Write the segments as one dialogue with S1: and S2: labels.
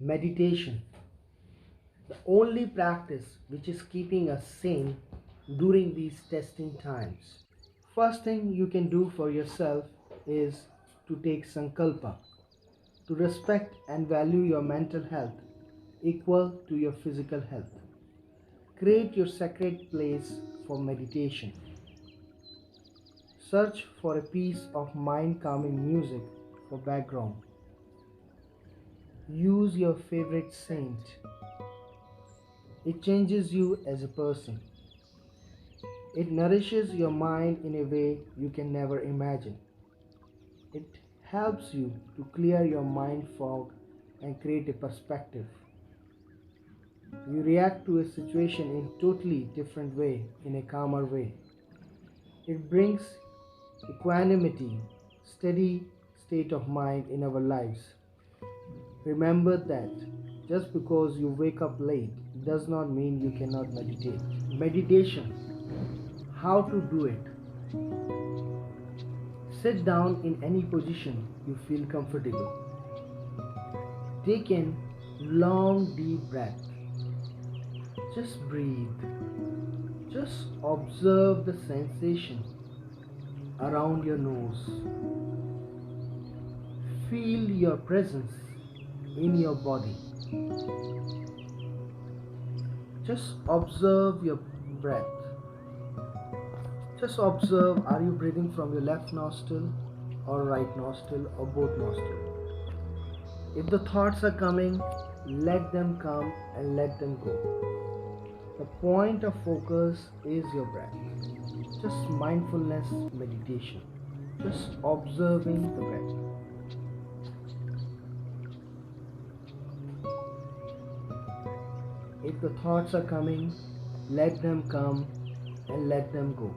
S1: Meditation, the only practice which is keeping us sane during these testing times. First thing you can do for yourself is to take sankalpa, to respect and value your mental health equal to your physical health. Create your sacred place for meditation. Search for a piece of mind calming music for background. Use your favorite saint. It changes you as a person. It nourishes your mind in a way you can never imagine. It helps you to clear your mind fog and create a perspective. You react to a situation in totally different way, in a calmer way. It brings equanimity, steady state of mind in our lives. Remember that just because you wake up late does not mean you cannot meditate. Meditation, how to do it? Sit down in any position you feel comfortable. Take in long deep breath. Just breathe. Just observe the sensation around your nose. Feel your presence in your body. Just observe your breath. Just observe, are you breathing from your left nostril or right nostril or both nostrils? If the thoughts are coming, let them come and let them go. The point of focus is your breath. Just mindfulness meditation. Just observing the breath. If the thoughts are coming, let them come and let them go.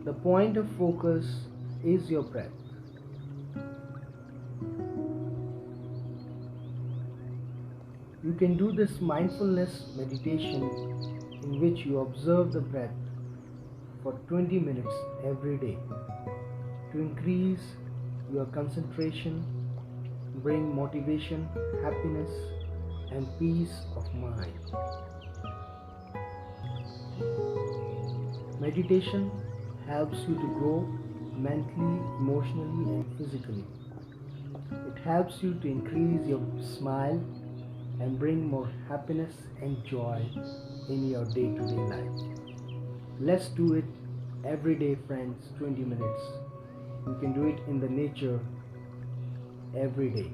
S1: The point of focus is your breath. You can do this mindfulness meditation in which you observe the breath for 20 minutes every day to increase your concentration, bring motivation, happiness, and peace of mind. Meditation helps you to grow mentally, emotionally, and physically. It helps you to increase your smile and bring more happiness and joy in your day-to-day life. Let's do it every day, friends, 20 minutes. You can do it in the nature every day.